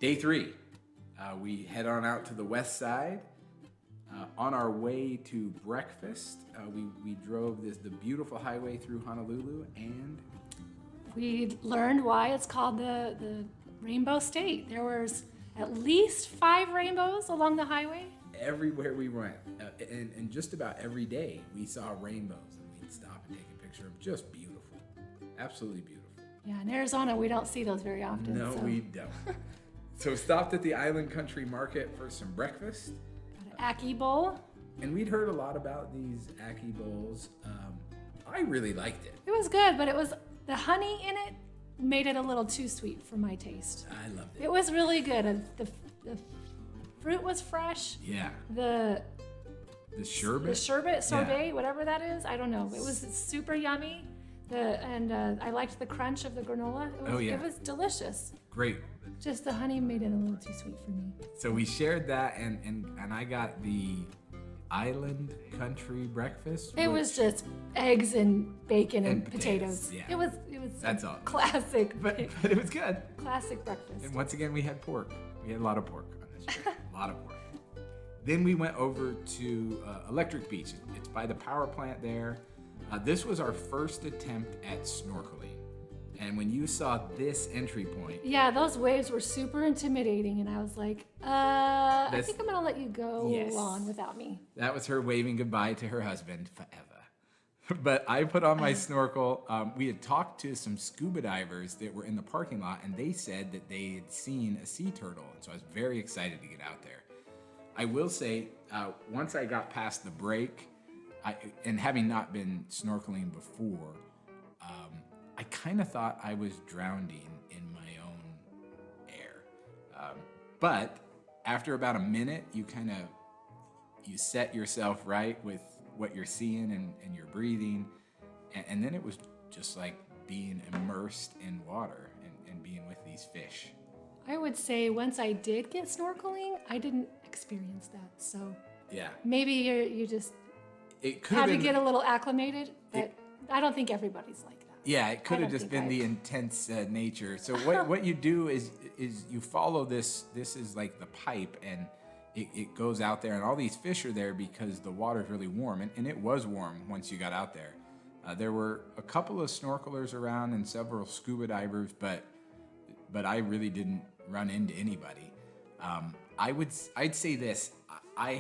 Day 3, we head on out to the west side. On our way to breakfast, we drove the beautiful highway through Honolulu, and we learned why it's called the Rainbow State. There was at least 5 rainbows along the highway. Everywhere we went, and just about every day, we saw rainbows, and we'd stop and take a picture of just beautiful, absolutely beautiful. Yeah, in Arizona, we don't see those very often. No, we don't. So stopped at the Island Country Market for some breakfast. Got an ackee bowl. And we'd heard a lot about these ackee bowls. I really liked it. It was good, but the honey in it made it a little too sweet for my taste. I loved it. It was really good. The fruit was fresh. Yeah. The sherbet? sorbet, whatever that is. I don't know. It was super yummy. I liked the crunch of the granola. It was delicious. Great. Just the honey made it a little too sweet for me. So we shared that, and I got the Island Country breakfast. It was just eggs and bacon and potatoes. Yeah. It was That's all. Classic. But it was good. Classic breakfast. And once again, we had pork. We had a lot of pork on this trip. A lot of pork. Then we went over to Electric Beach. It's by the power plant there. This was our first attempt at snorkeling. And when you saw this entry point... Yeah, those waves were super intimidating, and I was like, I think I'm going to let you go on without me. That was her waving goodbye to her husband forever. But I put on my snorkel. We had talked to some scuba divers that were in the parking lot, and they said that they had seen a sea turtle. And so I was very excited to get out there. I will say, once I got past the break, and having not been snorkeling before, I kind of thought I was drowning in my own air. But after about a minute, you set yourself right with what you're seeing and your breathing. And then it was just like being immersed in water and being with these fish. I would say once I did get snorkeling, I didn't experience that. So yeah, maybe you just had to get a little acclimated, but I don't think everybody's like that. Yeah, it could have just been the intense nature. So what you do is you follow this. This is like the pipe, and it goes out there, and all these fish are there because the water's really warm, and it was warm once you got out there. There were a couple of snorkelers around and several scuba divers, but I really didn't run into anybody. I'd say this. I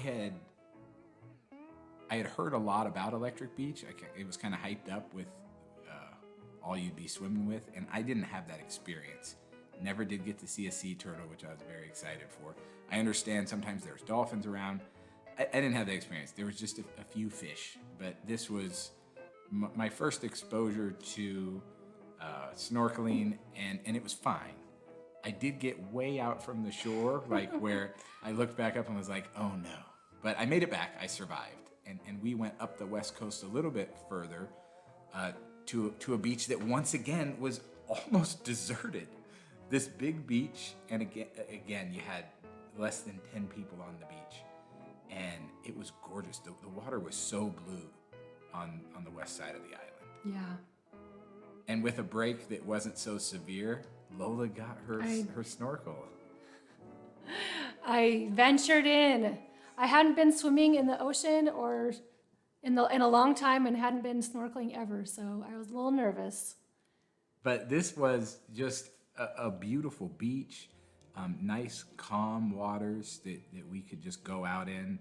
had heard a lot about Electric Beach. It was kind of hyped up with all you'd be swimming with, and I didn't have that experience. Never did get to see a sea turtle, which I was very excited for. I understand sometimes there's dolphins around. I didn't have that experience. There was just a few fish, but this was my first exposure to snorkeling, and it was fine. I did get way out from the shore, like where I looked back up and was like, oh no. But I made it back. I survived. And we went up the west coast a little bit further to a beach that once again was almost deserted. This big beach, and again you had less than 10 people on the beach, and it was gorgeous. The water was so blue on the west side of the island. Yeah. And with a break that wasn't so severe, Lola got her snorkel. I ventured in. I hadn't been swimming in the ocean or in a long time, and hadn't been snorkeling ever, so I was a little nervous. But this was just a beautiful beach, nice calm waters that we could just go out in,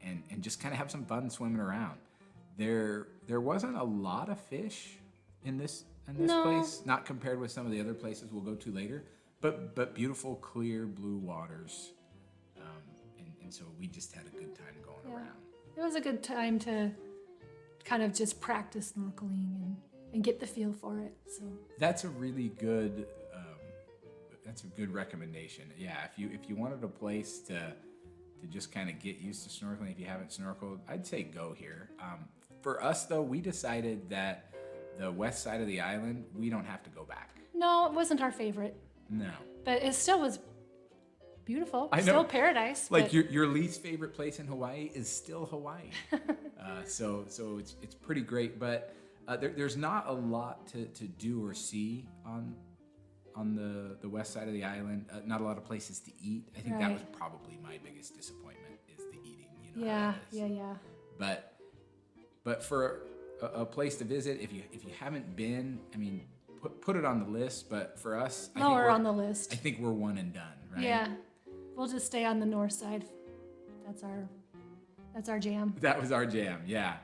and just kind of have some fun swimming around. There wasn't a lot of fish in this place, not compared with some of the other places we'll go to later, but beautiful clear blue waters, and so we just had a good time going around. It was a good time to kind of just practice snorkeling and get the feel for it. So that's a really good recommendation. Yeah, if you wanted a place to just kind of get used to snorkeling, if you haven't snorkeled, I'd say go here. For us though, we decided that the west side of the island, we don't have to go back. No, it wasn't our favorite. No. But it still was beautiful. I know. Still paradise. Like your least favorite place in Hawaii is still Hawaii. So it's pretty great, but there's not a lot to do or see on the west side of the island. Not a lot of places to eat. I think that was Right. probably my biggest disappointment is the eating. You know how Yeah, that is. yeah. But for a place to visit, if you haven't been, I mean, put it on the list. But for us, Lower on the list. I think we're one and done, right? Yeah. We'll just stay on the north side. That's our jam. That was our jam, yeah.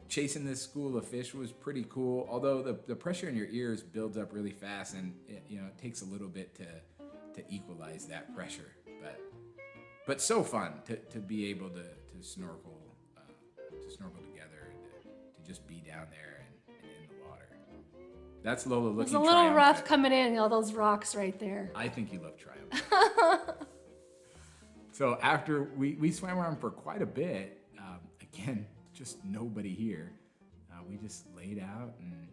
Chasing this school of fish was pretty cool. Although the pressure in your ears builds up really fast, and it takes a little bit to equalize that pressure. But so fun to be able to snorkel together and to just be down there and in the water. That's Lola looking. It's a little rough triumphant. coming in, all those rocks right there. I think you look triumphant. So after we swam around for quite a bit, again, just nobody here. We just laid out and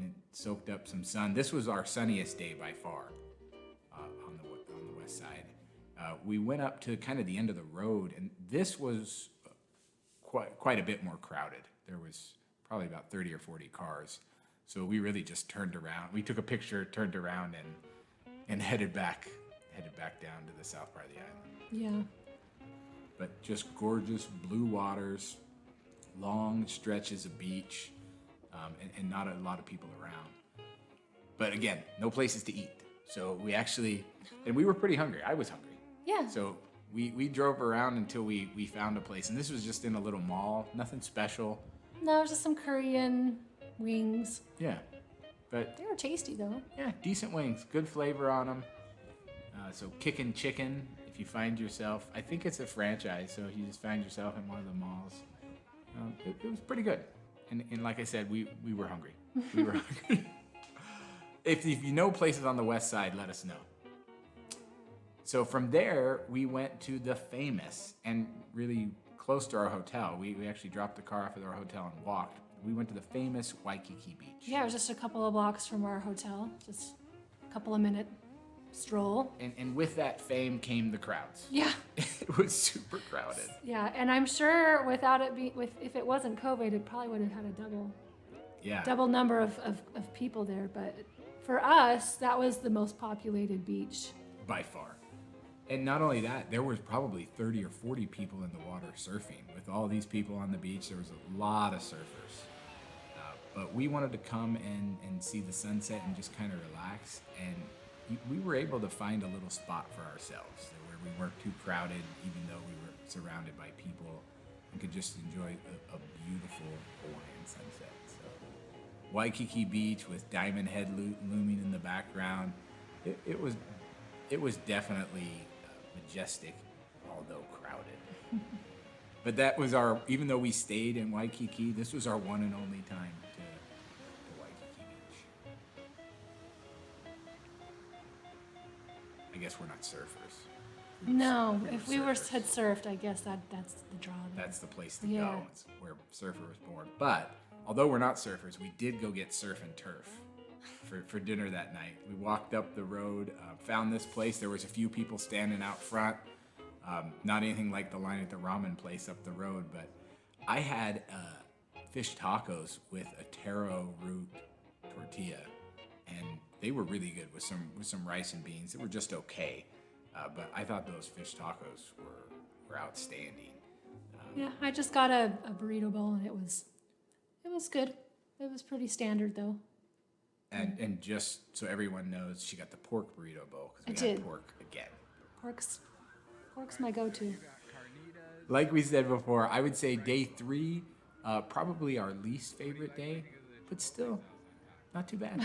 it soaked up some sun. This was our sunniest day by far on the west side. We went up to kind of the end of the road, and this was quite a bit more crowded. There was probably about 30 or 40 cars. So we really just turned around. We took a picture, turned around, and headed back down to the south part of the island. Yeah. But just gorgeous blue waters, long stretches of beach, and not a lot of people around. But again, no places to eat. So we were pretty hungry. I was hungry. Yeah. So we drove around until we found a place. And this was just in a little mall, nothing special. No, it was just some Korean wings. Yeah. But They were tasty though. yeah, decent wings, good flavor on them. So Kickin' Chicken, if you find yourself, I think it's a franchise, so if you just find yourself in one of the malls, it was pretty good. And like I said, we were hungry. We were hungry. If you know places on the west side, let us know. So from there, we went to the famous and really close to our hotel. We actually dropped the car off at our hotel and walked. We went to the famous Waikiki Beach. Yeah, it was just a couple of blocks from our hotel. Just a couple of minute stroll. And with that fame came the crowds. Yeah. It was super crowded. Yeah, and I'm sure without it if it wasn't COVID, it probably would have had a double number of people there. But for us, that was the most populated beach. By far. And not only that, there was probably 30 or 40 people in the water surfing. With all these people on the beach, there was a lot of surfers. But we wanted to come and see the sunset and just kind of relax. And we were able to find a little spot for ourselves where we weren't too crowded, even though we were surrounded by people, and could just enjoy a beautiful Hawaiian sunset. So, Waikiki Beach with Diamond Head looming in the background. It was definitely majestic, although crowded. But that was even though we stayed in Waikiki, this was our one and only time to Waikiki Beach. I guess we're not surfers. No, We were if we surfers. had surfed, I guess that's the draw. There. That's the place to Yeah. go. It's where surfer was born. But although we're not surfers, we did go get surf and turf for dinner that night. We walked up the road, found this place. There was a few people standing out front. Not anything like the line at the ramen place up the road, but I had fish tacos with a taro root tortilla, and they were really good with some rice and beans. They were just okay, but I thought those fish tacos were outstanding. Yeah, I just got a burrito bowl and it was good. It was pretty standard though. And just so everyone knows, she got the pork burrito bowl I because we had did. pork again. Pork's my go-to. Like we said before, I would say day 3, probably our least favorite day, but still not too bad.